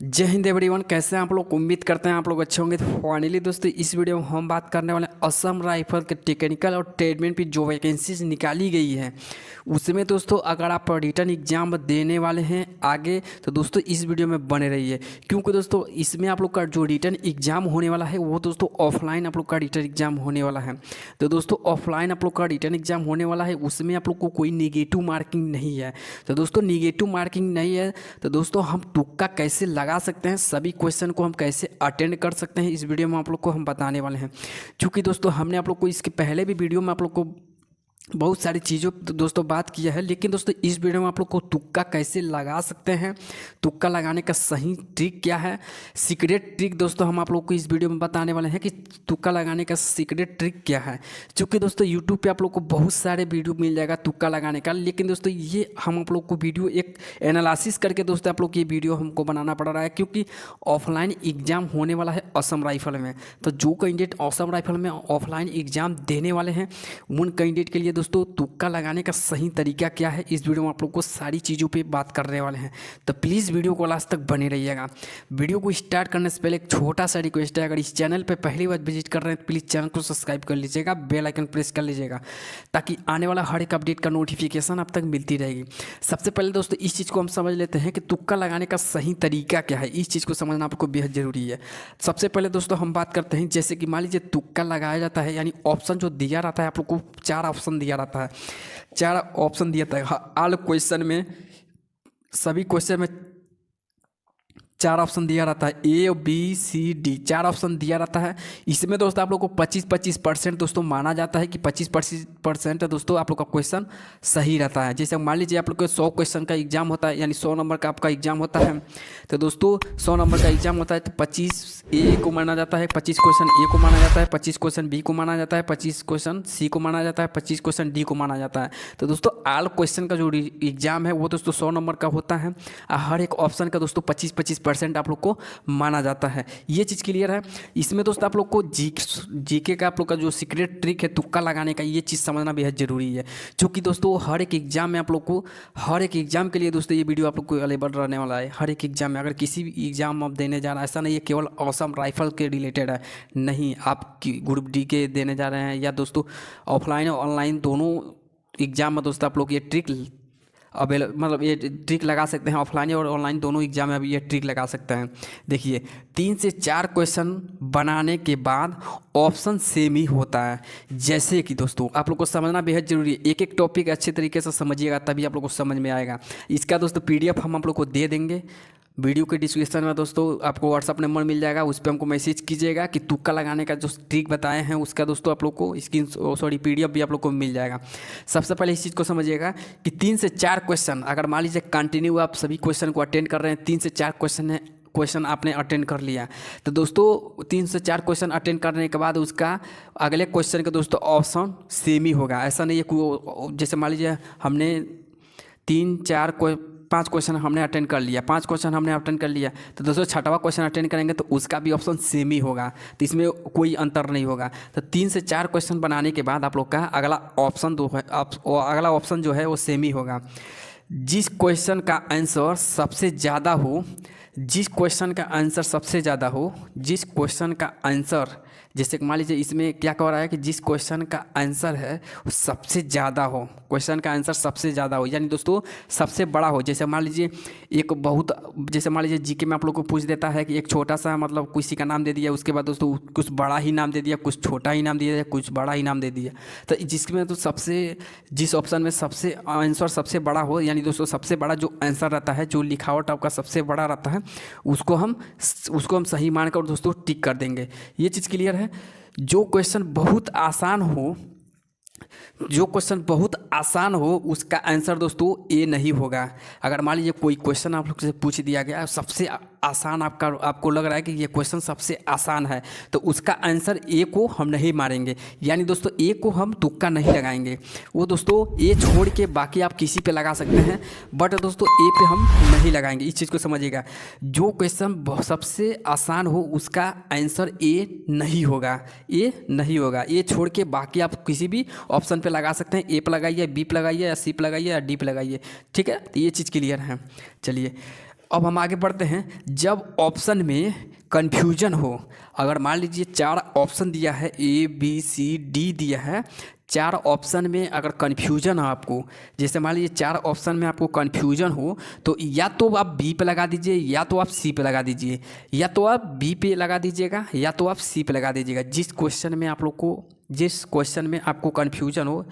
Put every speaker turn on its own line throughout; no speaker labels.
जय हिंद एवरीवन। कैसे हैं आप लोग? उम्मीद करते हैं आप लोग अच्छे होंगे। तो फाइनली दोस्तों इस वीडियो में हम बात करने वाले हैं असम राइफल के टेक्निकल और ट्रेडमेन पे जो वैकेंसीज निकाली गई है उसमें दोस्तों अगर आप रिटर्न एग्जाम देने वाले हैं आगे तो दोस्तों इस वीडियो में बने रहिए, क्योंकि दोस्तों इसमें आप लोग का जो रिटर्न एग्जाम होने वाला है वो दोस्तों ऑफलाइन आप लोग का रिटर्न एग्जाम होने वाला है। तो दोस्तों ऑफलाइन आप लोग का रिटर्न एग्जाम होने वाला है, उसमें आप लोग को कोई निगेटिव मार्किंग नहीं है। तो दोस्तों निगेटिव मार्किंग नहीं है तो दोस्तों हम तुक्का कैसे लगा सकते हैं, सभी क्वेश्चन को हम कैसे अटेंड कर सकते हैं, इस वीडियो में आप लोग को हम बताने वाले हैं। क्योंकि दोस्तों हमने आप लोग को इसके पहले भी वीडियो में आप लोग को बहुत सारी चीज़ों दोस्तों बात किया है, लेकिन दोस्तों इस वीडियो में आप लोग को तुक्का कैसे लगा सकते हैं, तुक्का लगाने का सही ट्रिक क्या है, सीक्रेट ट्रिक दोस्तों हम आप लोग को इस वीडियो में बताने वाले हैं कि तुक्का लगाने का सीक्रेट ट्रिक क्या है। क्योंकि दोस्तों यूट्यूब पे आप लोग को बहुत सारे वीडियो मिल जाएगा तुक्का लगाने का, लेकिन दोस्तों ये हम आप लोग को वीडियो एक एनालिसिस करके दोस्तों आप लोग ये वीडियो हमको बनाना पड़ रहा है, क्योंकि ऑफलाइन एग्जाम होने वाला है असम राइफल में। तो जो कैंडिडेट असम राइफल में ऑफलाइन एग्जाम देने वाले हैं उन कैंडिडेट के लिए दोस्तों तुक्का लगाने का सही तरीका क्या है, इस वीडियो में आप लोग को सारी चीज़ों पे बात करने वाले हैं। तो प्लीज़ वीडियो को लास्ट तक बने रहिएगा। वीडियो को स्टार्ट करने से पहले एक छोटा सा रिक्वेस्ट है, अगर इस चैनल पे पहली बार विजिट कर रहे हैं तो प्लीज़ चैनल को सब्सक्राइब कर लीजिएगा, बेल आइकन प्रेस कर लीजिएगा, ताकि आने वाला हर एक अपडेट का नोटिफिकेशन आप तक मिलती रहेगी। सबसे पहले दोस्तों इस चीज़ को हम समझ लेते हैं कि तुक्का लगाने का सही तरीका क्या है, इस चीज़ को समझना आपको बेहद ज़रूरी है। सबसे पहले दोस्तों हम बात करते हैं, जैसे कि मान लीजिए तुक्का लगाया जाता है, यानी ऑप्शन जो दिया रहता है आप लोग को 4 ऑप्शन दिया रहता है, 4 ऑप्शन दिया था ऑल क्वेश्चन में, सभी क्वेश्चन में 4 ऑप्शन दिया रहता है, A B C D 4 option दिया रहता है। इसमें दोस्तों आप लोग को 25% दोस्तों माना जाता है कि 25% दोस्तों आप लोग का क्वेश्चन सही रहता है। जैसे मान लीजिए आप लोग को 100 क्वेश्चन का एग्जाम होता है, यानी 100 नंबर का आपका एग्जाम होता है, तो दोस्तों 100 नंबर का एग्जाम होता है तो 25 ए को माना जाता है, 25 क्वेश्चन ए को माना जाता है, 25 क्वेश्चन बी को माना जाता है, 25 क्वेश्चन सी को माना जाता है, 25 क्वेश्चन डी को माना जाता है। तो दोस्तों ऑल क्वेश्चन का जो एग्जाम है वो दोस्तों 100 नंबर का होता है, हर एक ऑप्शन का दोस्तों 25% आप लोग को माना जाता है। ये चीज़ क्लियर है। इसमें दोस्तों आप लोग को जीके का आप लोग का जो सीक्रेट ट्रिक है तुक्का लगाने का, ये चीज़ समझना बेहद जरूरी है। क्योंकि दोस्तों हर एक एग्जाम में आप लोग को, हर एक एग्जाम के लिए दोस्तों ये वीडियो आप लोग को अवेलेबल रहने वाला है। हर एक एग्जाम में अगर किसी भी एग्जाम आप देने जा रहे हैं, ऐसा नहीं है केवल असम राइफल के रिलेटेड है, नहीं, आप ग्रुप डी के देने जा रहे हैं या दोस्तों ऑफलाइन और ऑनलाइन दोनों एग्जाम में दोस्तों आप लोग ये ट्रिक मतलब ये ट्रिक लगा सकते हैं। ऑफलाइन और ऑनलाइन दोनों एग्जाम में अभी ये ट्रिक लगा सकते हैं। देखिए 3 से 4 क्वेश्चन बनाने के बाद ऑप्शन सेम ही होता है। जैसे कि दोस्तों आप लोग को समझना बेहद जरूरी है, एक एक टॉपिक अच्छे तरीके से समझिएगा तभी आप लोग को समझ में आएगा। इसका दोस्तों PDF हम आप लोग को दे देंगे वीडियो के डिस्क्रिप्शन में। दोस्तों आपको व्हाट्सअप नंबर मिल जाएगा, उस पर हमको मैसेज कीजिएगा कि तुक्का लगाने का जो ट्रिक बताए हैं उसका दोस्तों आप लोग को PDF भी आप लोग को मिल जाएगा। सबसे पहले इस चीज़ को समझिएगा कि 3 से 4 क्वेश्चन, अगर मान लीजिए कंटिन्यू आप सभी क्वेश्चन को अटेंड कर रहे हैं, 3 से 4 क्वेश्चन आपने अटेंड कर लिया, तो दोस्तों 3 से 4 क्वेश्चन अटेंड करने के बाद उसका अगले क्वेश्चन का दोस्तों ऑप्शन सेम ही होगा। ऐसा नहीं है कोई, जैसे मान लीजिए हमने 5 क्वेश्चन हमने अटेंड कर लिया, 5 क्वेश्चन हमने अटेंड कर लिया, तो दोस्तों 6वां क्वेश्चन अटेंड करेंगे तो उसका भी ऑप्शन सेम ही होगा, तो इसमें कोई अंतर नहीं होगा। तो 3 से 4 क्वेश्चन बनाने के बाद आप लोग का अगला ऑप्शन जो है वो सेम ही होगा। जिस क्वेश्चन का आंसर सबसे ज़्यादा हो, जिस क्वेश्चन का आंसर सबसे ज़्यादा हो, जिस क्वेश्चन का आंसर, जैसे मान लीजिए इसमें क्या कह रहा है कि जिस क्वेश्चन का आंसर है वो सबसे ज़्यादा हो, क्वेश्चन का आंसर सबसे ज़्यादा हो, यानी दोस्तों सबसे बड़ा हो। जैसे मान लीजिए जैसे मान लीजिए जीके में आप लोग को पूछ देता है कि एक छोटा सा मतलब किसी का नाम दे दिया, उसके बाद दोस्तों कुछ बड़ा ही नाम दे दिया, कुछ छोटा ही नाम दे दिया, कुछ बड़ा ही नाम दे दिया, तो जिसमें तो जिस ऑप्शन में सबसे आंसर सबसे बड़ा हो, यानी दोस्तों सबसे बड़ा जो आंसर रहता है, जो लिखावट आपका सबसे बड़ा रहता है, उसको हम सही मानकर दोस्तों टिक कर देंगे। ये चीज़ क्लियर है। जो क्वेश्चन बहुत आसान हो उसका आंसर दोस्तों ए नहीं होगा। अगर मान लीजिए कोई क्वेश्चन आप लोग से पूछ दिया गया, सबसे आसान आपको लग रहा है कि ये क्वेश्चन सबसे आसान है, तो उसका आंसर ए को हम नहीं मारेंगे, यानी दोस्तों ए को हम तुक्का नहीं लगाएंगे। वो दोस्तों ए छोड़ के बाकी आप किसी पे लगा सकते हैं, बट दोस्तों ए पे हम नहीं लगाएंगे। इस चीज़ को समझिएगा, जो क्वेश्चन सबसे आसान हो उसका आंसर ए नहीं होगा, ए छोड़ के बाकी आप किसी भी ऑप्शन पे लगा सकते हैं। ए पे लगाइए, बी पे लगाइए, या सी पे लगाइए, या डी पे लगाइए, ठीक है। तो ये चीज़ क्लियर है। चलिए अब हम आगे बढ़ते हैं। जब ऑप्शन में कन्फ्यूजन हो, अगर मान लीजिए 4 ऑप्शन दिया है, ए बी सी डी दिया है, 4 ऑप्शन में अगर कन्फ्यूजन हो आपको, जैसे मान लीजिए 4 ऑप्शन में आपको कन्फ्यूजन हो, तो या तो आप बी पे लगा दीजिए, या तो आप सी पे लगा दीजिए, या तो आप बी पे लगा दीजिएगा, या तो आप सी पे लगा दीजिएगा। जिस क्वेश्चन में आपको कन्फ्यूजन हो,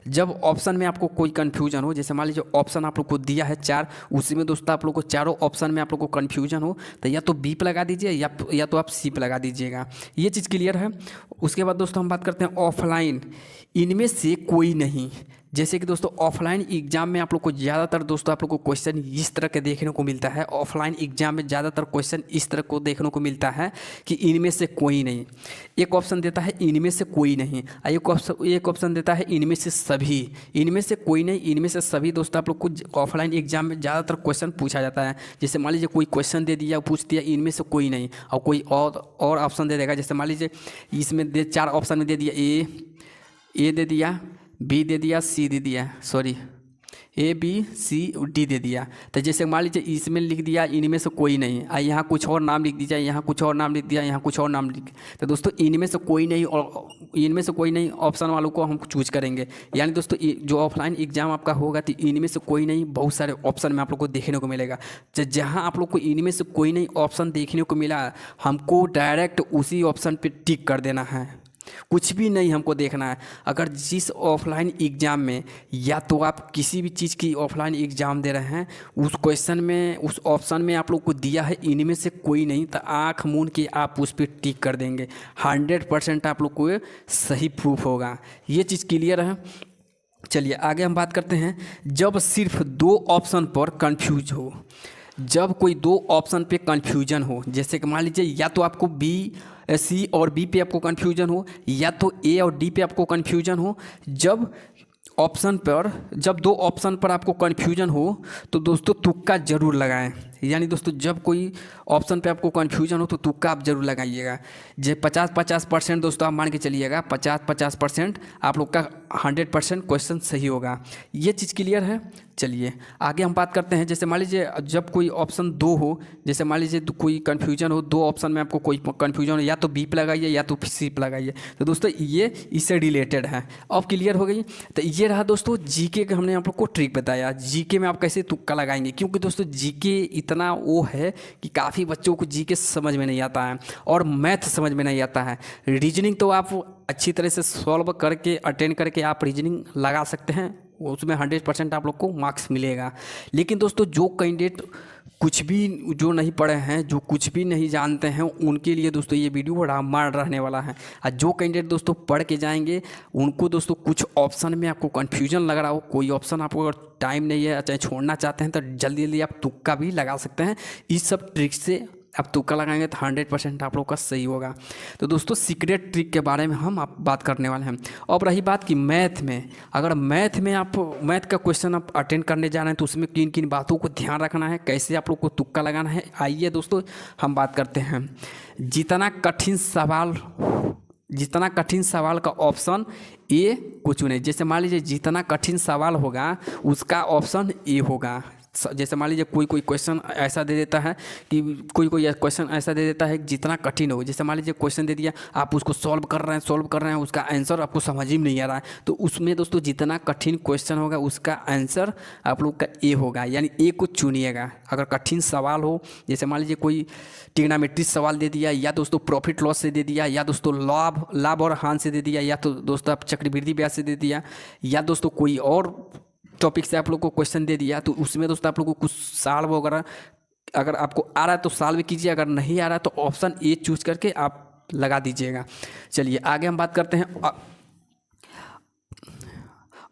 जब ऑप्शन में आपको कोई कन्फ्यूजन हो, जैसे मान लीजिए ऑप्शन आप लोग को दिया है 4, उसी में दोस्तों आप लोग को चारों ऑप्शन में आप लोग को कन्फ्यूजन हो, तो या तो बी पे लगा दीजिए, या तो आप सी पे लगा दीजिएगा। ये चीज़ क्लियर है। उसके बाद दोस्तों हम बात करते हैं ऑफलाइन, इनमें से कोई नहीं। जैसे कि दोस्तों ऑफलाइन एग्जाम में आप लोग को ज़्यादातर दोस्तों आप लोग को क्वेश्चन इस तरह के देखने को मिलता है। ऑफलाइन एग्जाम में ज़्यादातर क्वेश्चन इस तरह को देखने को मिलता है कि इनमें से कोई नहीं। एक ऑप्शन देता है इनमें से कोई नहीं, एक ऑप्शन देता है इनमें से सभी। इनमें से कोई नहीं, इनमें से सभी दोस्तों आप लोग को ऑफलाइन एग्जाम में ज़्यादातर क्वेश्चन पूछा जाता है। जैसे मान लीजिए कोई क्वेश्चन दे दिया, पूछ दिया इनमें से कोई नहीं, और कोई और ऑप्शन दे देगा। जैसे मान लीजिए इसमें 4 ऑप्शन में दे दिया, ए दे दिया, बी दे दिया, सी दे दिया, sorry A B C D दे दिया। तो जैसे मान लीजिए इसमें लिख दिया इनमें से कोई नहीं, यहाँ कुछ और नाम लिख दीजिए, यहाँ कुछ और नाम लिख दिया, यहाँ कुछ और नाम लिख। तो दोस्तों इनमें से कोई नहीं, और इनमें से कोई नहीं ऑप्शन वालों को हम चूज करेंगे। यानी दोस्तों जो ऑफलाइन एग्जाम आपका होगा तो इनमें से कोई नहीं बहुत सारे ऑप्शन में आप लोग को देखने को मिलेगा। जहाँ आप लोग को इनमें से कोई नहीं ऑप्शन देखने को मिला, हमको डायरेक्ट उसी ऑप्शन पर टिक कर देना है, कुछ भी नहीं हमको देखना है। अगर जिस ऑफलाइन एग्ज़ाम में, या तो आप किसी भी चीज़ की ऑफलाइन एग्ज़ाम दे रहे हैं, उस क्वेश्चन में, उस ऑप्शन में आप लोग को दिया है इनमें से कोई नहीं, तो आँख मूंद के आप उस पर टिक कर देंगे। 100% आप लोग को सही प्रूफ होगा। ये चीज़ क्लियर है। चलिए आगे हम बात करते हैं। जब सिर्फ 2 ऑप्शन पर कंफ्यूज हो, जब कोई 2 ऑप्शन पे कन्फ्यूजन हो, जैसे कि मान लीजिए या तो आपको सी और बी पे आपको कन्फ्यूजन हो, या तो ए और डी पे आपको कन्फ्यूजन हो। जब 2 ऑप्शन पर आपको कन्फ्यूजन हो, तो दोस्तों तुक्का ज़रूर लगाएं। यानी दोस्तों जब कोई ऑप्शन पे आपको कन्फ्यूजन हो तो तुक्का आप जरूर लगाइएगा। जो 50% दोस्तों आप मान के चलिएगा, 50% आप लोग का 100% क्वेश्चन सही होगा। ये चीज़ क्लियर है। चलिए आगे हम बात करते हैं। जैसे मान लीजिए जब कोई ऑप्शन 2 हो, जैसे मान लीजिए कोई कन्फ्यूजन हो, 2 ऑप्शन में आपको कोई कन्फ्यूजन हो, या तो बी पे लगाइए या तो सी पे लगाइए। तो दोस्तों ये इससे रिलेटेड है। अब क्लियर हो गई। तो ये रहा दोस्तों जीके का हमने आप लोग को ट्रिक बताया। जीके में आप कैसे तुक्का लगाएंगे, क्योंकि दोस्तों जीके इतना वो है कि काफ़ी बच्चों को जीके समझ में नहीं आता है और मैथ समझ में नहीं आता है। रीजनिंग तो आप अच्छी तरह से सॉल्व करके अटेंड करके आप रीजनिंग लगा सकते हैं, उसमें 100% आप लोग को मार्क्स मिलेगा। लेकिन दोस्तों जो कैंडिडेट कुछ भी जो नहीं पढ़े हैं, जो कुछ भी नहीं जानते हैं, उनके लिए दोस्तों ये वीडियो रामबाण रहने वाला है। और जो कैंडिडेट दोस्तों पढ़ के जाएंगे, उनको दोस्तों कुछ ऑप्शन में आपको कन्फ्यूजन लग रहा हो, कोई ऑप्शन आपको अगर टाइम नहीं है, चाहे छोड़ना चाहते हैं, तो जल्दी जल्दी आप तुक्का भी लगा सकते हैं। इस सब ट्रिक से आप तुक्का लगाएंगे तो 100% आप लोग का सही होगा। तो दोस्तों सीक्रेट ट्रिक के बारे में हम आप बात करने वाले हैं। अब रही बात कि मैथ में, अगर मैथ में आप मैथ का क्वेश्चन आप अटेंड करने जा रहे हैं, तो उसमें किन किन बातों को ध्यान रखना है, कैसे आप लोग को तुक्का लगाना है, आइए दोस्तों हम बात करते हैं। जितना कठिन सवाल का ऑप्शन ए को चुने। जैसे मान लीजिए जितना कठिन सवाल होगा उसका ऑप्शन ए होगा। जैसे मान लीजिए कोई क्वेश्चन ऐसा दे देता है कि कोई क्वेश्चन ऐसा दे देता है कि जितना कठिन हो। जैसे मान लीजिए क्वेश्चन दे दिया, आप उसको सॉल्व कर रहे हैं, उसका आंसर आपको समझ ही नहीं आ रहा है, तो उसमें दोस्तों जितना कठिन क्वेश्चन होगा उसका आंसर आप लोग का ए होगा। यानी ए को चुनिएगा। अगर कठिन सवाल हो, जैसे मान लीजिए कोई ट्रिग्नोमेट्री सवाल दे दिया, या दोस्तों प्रॉफिट लॉस से दे दिया, या दोस्तों लाभ और हानि से दे दिया, या तो दोस्तों आप चक्रवृद्धि ब्याज से दे दिया, या दोस्तों कोई और टॉपिक से आप लोग को क्वेश्चन दे दिया, तो उसमें दोस्तों आप लोग को कुछ सॉल्व वगैरह अगर आपको आ रहा है तो सॉल्व कीजिए, अगर नहीं आ रहा है तो ऑप्शन ए चूज करके आप लगा दीजिएगा। चलिए आगे हम बात करते हैं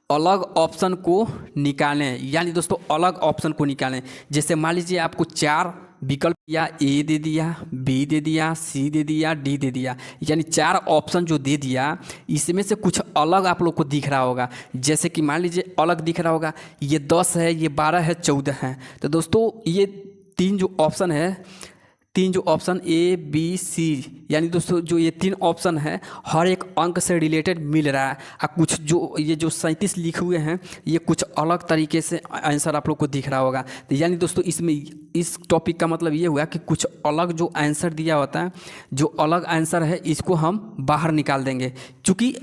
अलग ऑप्शन को निकालें। यानी दोस्तों अलग ऑप्शन को निकालें। जैसे मान लीजिए आपको 4 विकल्प या ए दे दिया, बी दे दिया, सी दे दिया, डी दे दिया, यानी 4 ऑप्शन जो दे दिया, इसमें से कुछ अलग आप लोग को दिख रहा होगा। जैसे कि मान लीजिए अलग दिख रहा होगा, ये 10 है, ये 12 है, 14 है। तो दोस्तों ये 3 जो ऑप्शन है, तीन जो ऑप्शन ए बी सी, यानी दोस्तों जो ये तीन ऑप्शन है हर एक अंक से रिलेटेड मिल रहा है। और कुछ जो ये जो 37 लिखे हुए हैं ये कुछ अलग तरीके से आंसर आप लोग को दिख रहा होगा। तो यानी दोस्तों इसमें इस टॉपिक का मतलब ये हुआ कि कुछ अलग जो आंसर दिया होता है, जो अलग आंसर है इसको हम बाहर निकाल देंगे। चूँकि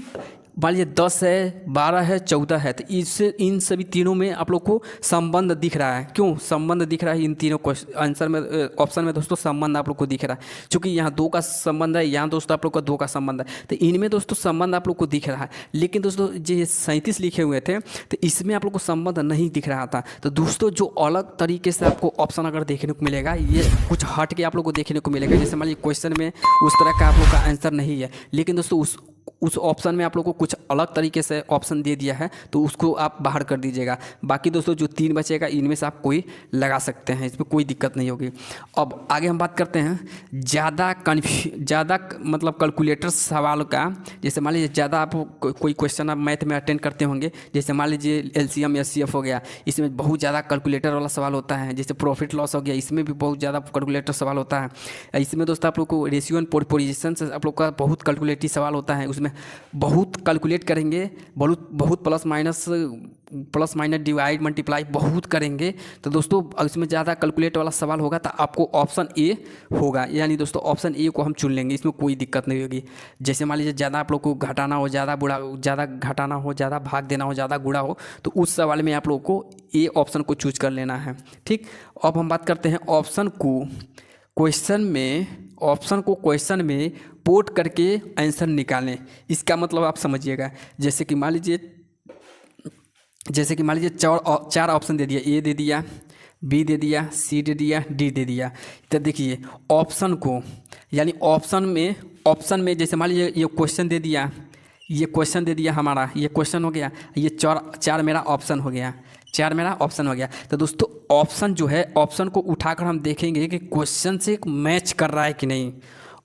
मान लीजिए 10 है, 12 है, 14 है, तो इससे इन सभी तीनों में आप लोग को संबंध दिख रहा है। क्यों संबंध दिख रहा है? इन तीनों आंसर में ऑप्शन में दोस्तों संबंध आप लोग को दिख रहा है। क्योंकि यहाँ 2 का संबंध है, यहाँ दोस्तों आप लोग का 2 का संबंध है, तो इनमें दोस्तों संबंध आप लोग को दिख रहा है। लेकिन दोस्तों जो 37 लिखे हुए थे तो इसमें आप लोग को संबंध नहीं दिख रहा था। तो दोस्तों जो अलग तरीके से आपको ऑप्शन अगर देखने को मिलेगा, ये कुछ हट के आप लोग को देखने को मिलेगा। जैसे मान लीजिए क्वेश्चन में उस तरह का आप लोग का आंसर नहीं है, लेकिन दोस्तों उस ऑप्शन में आप लोग को कुछ अलग तरीके से ऑप्शन दे दिया है, तो उसको आप बाहर कर दीजिएगा। बाकी दोस्तों जो 3 बचेगा इनमें से आप कोई लगा सकते हैं, इसमें कोई दिक्कत नहीं होगी। अब आगे हम बात करते हैं ज़्यादा मतलब कैलकुलेटर सवाल का। जैसे मान लीजिए ज़्यादा आप कोई क्वेश्चन आप मैथ में अटेंड करते होंगे, जैसे मान लीजिए LCM SCF हो गया, इसमें बहुत ज़्यादा कैलकुलेटर वाला सवाल होता है। जैसे प्रॉफिट लॉस हो गया, इसमें भी बहुत ज़्यादा कैलकुलेटर सवाल होता है। इसमें दोस्तों आप लोग को रेशियो एंड पोजीशन से आप लोग का बहुत कैलकुलेटिव सवाल होता है। उसमें बहुत कैलकुलेट करेंगे, बहुत प्लस माइनस डिवाइड मल्टीप्लाई बहुत करेंगे। तो दोस्तों इसमें ज़्यादा कैलकुलेट वाला सवाल होगा तो आपको ऑप्शन ए होगा, यानी दोस्तों ऑप्शन ए को हम चुन लेंगे, इसमें कोई दिक्कत नहीं होगी। जैसे मान लीजिए ज़्यादा आप लोग को घटाना हो, ज़्यादा घटाना हो, ज़्यादा भाग देना हो, ज़्यादा गुणा हो, तो उस सवाल में आप लोग को ए ऑप्शन को चूज कर लेना है। ठीक, अब हम बात करते हैं ऑप्शन को क्वेश्चन में पुट करके आंसर निकालें। इसका मतलब आप समझिएगा, जैसे कि मान लीजिए 4 ऑप्शन दे दिया, ए दे दिया, बी दे दिया, सी दे दिया, डी दे दिया। तो देखिए ऑप्शन को, यानी ऑप्शन में जैसे मान लीजिए ये क्वेश्चन दे दिया हमारा, ये क्वेश्चन हो गया, ये चार मेरा ऑप्शन हो गया। तो दोस्तों ऑप्शन जो है, ऑप्शन को उठाकर हम देखेंगे कि क्वेश्चन से मैच कर रहा है कि नहीं।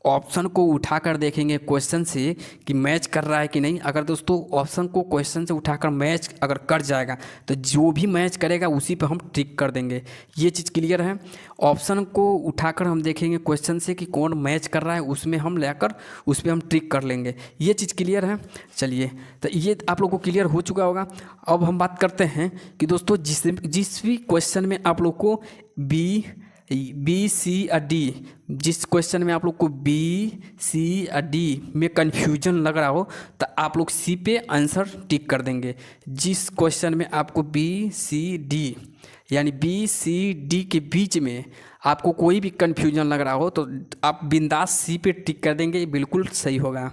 ऑप्शन को उठाकर देखेंगे क्वेश्चन से कि मैच कर रहा है कि नहीं। अगर दोस्तों ऑप्शन को क्वेश्चन से उठाकर मैच अगर कर जाएगा तो जो भी मैच करेगा उसी पे हम टिक कर देंगे। ये चीज़ क्लियर है। ऑप्शन को उठाकर हम देखेंगे क्वेश्चन से कि कौन मैच कर रहा है, उसमें हम लेकर उस पर हम टिक कर लेंगे। ये चीज़ क्लियर है। चलिए, तो ये आप लोग को क्लियर हो चुका होगा। अब हम बात करते हैं कि दोस्तों जिस भी क्वेश्चन में आप लोग को बी सी और डी, जिस क्वेश्चन में आप लोग को बी सी और डी में कन्फ्यूजन लग रहा हो तो आप लोग सी पे आंसर टिक कर देंगे। जिस क्वेश्चन में आपको बी सी डी, यानी बी सी डी के बीच में आपको कोई भी कन्फ्यूजन लग रहा हो तो आप बिंदास सी पे टिक कर देंगे, बिल्कुल सही होगा।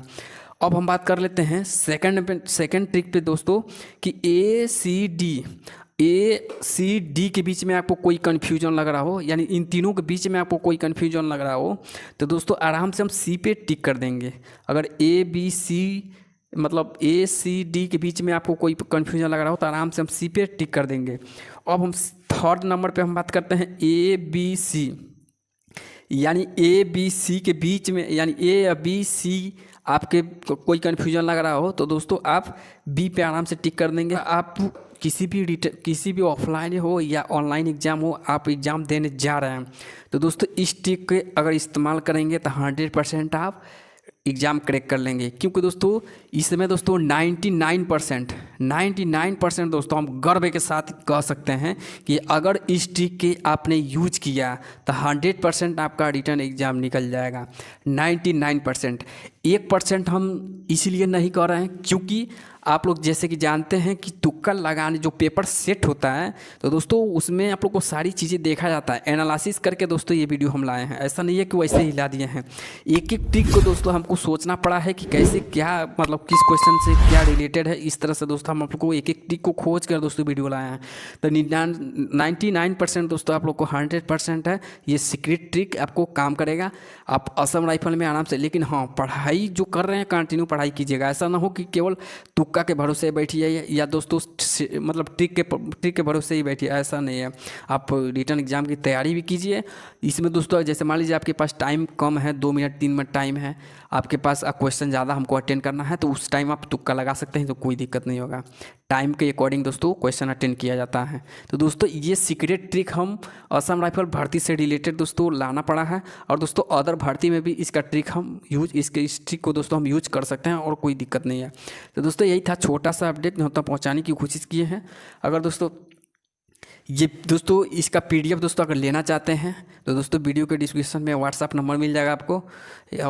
अब हम बात कर लेते हैं सेकंड ट्रिक पे दोस्तों कि ए सी डी के बीच में आपको कोई कन्फ्यूजन लग रहा हो, यानी इन तीनों के बीच में आपको कोई कन्फ्यूजन लग रहा हो तो दोस्तों आराम से हम सी पे टिक कर देंगे। अगर ए सी डी के बीच में आपको कोई कन्फ्यूजन लग रहा हो तो आराम से हम सी पे टिक कर देंगे। अब हम 3rd नंबर पे हम बात करते हैं ए बी सी, यानी ए बी सी के बीच में, यानी ए या बी सी आपके कोई कन्फ्यूजन लग रहा हो तो दोस्तों आप बी पे आराम से टिक कर देंगे। आप किसी भी ऑफलाइन हो या ऑनलाइन एग्ज़ाम हो, आप एग्ज़ाम देने जा रहे हैं तो दोस्तों इस ट्रिक के अगर इस्तेमाल करेंगे तो 100% आप एग्ज़ाम क्रैक कर लेंगे। क्योंकि दोस्तों इसमें दोस्तों 99% दोस्तों हम गर्व के साथ कह सकते हैं कि अगर इस ट्रिक के आपने यूज किया तो 100% आपका रिटर्न एग्ज़ाम निकल जाएगा। 99%। 1% हम इसीलिए नहीं कर रहे हैं क्योंकि आप लोग जैसे कि जानते हैं कि तुक्का लगाने जो पेपर सेट होता है तो दोस्तों उसमें आप लोग को सारी चीज़ें देखा जाता है, एनालिसिस करके दोस्तों ये वीडियो हम लाए हैं। ऐसा नहीं है कि वैसे ही ला दिए हैं। एक ट्रिक को दोस्तों हमको सोचना पड़ा है कि कैसे क्या मतलब किस क्वेश्चन से क्या रिलेटेड है। इस तरह से दोस्तों हम आप लोग को एक ट्रिक को खोज कर दोस्तों वीडियो लाए हैं। तो 99% दोस्तों आप लोग को 100% है ये सीक्रेट ट्रिक आपको काम करेगा। आप असम राइफल में आराम से, लेकिन हाँ पढ़ाई जो कर रहे हैं कंटिन्यू पढ़ाई कीजिएगा। ऐसा ना हो कि केवल तुक्का के भरोसे बैठिए या दोस्तों मतलब ट्रिक के भरोसे ही बैठिए, ऐसा नहीं है। आप रिटर्न एग्जाम की तैयारी भी कीजिए। इसमें दोस्तों जैसे मान लीजिए आपके पास टाइम कम है, 2 मिनट 3 मिनट टाइम है, आपके पास क्वेश्चन ज़्यादा हमको अटेंड करना है तो उस टाइम आप तुक्का लगा सकते हैं तो कोई दिक्कत नहीं होगा। टाइम के अकॉर्डिंग दोस्तों क्वेश्चन अटेंड किया जाता है। तो दोस्तों ये सीक्रेट ट्रिक हम असम राइफल भर्ती से रिलेटेड दोस्तों लाना पड़ा है, और दोस्तों अदर भर्ती में भी इसका ट्रिक हम इस ट्रिक को दोस्तों हम यूज कर सकते हैं और कोई दिक्कत नहीं है। तो दोस्तों यही था छोटा सा अपडेट यहाँ तक पहुँचाने की कोशिश किए हैं। अगर दोस्तों ये दोस्तों इसका PDF दोस्तों अगर लेना चाहते हैं तो दोस्तों वीडियो के डिस्क्रिप्शन में व्हाट्सअप नंबर मिल जाएगा आपको,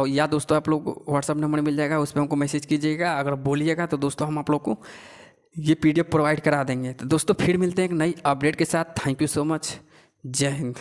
या दोस्तों आप लोग व्हाट्सअप नंबर मिल जाएगा, उस पर हमको मैसेज कीजिएगा। अगर बोलिएगा तो दोस्तों हम आप लोग को ये PDF प्रोवाइड करा देंगे। तो दोस्तों फिर मिलते हैं एक नई अपडेट के साथ। Thank you so much. जय हिंद।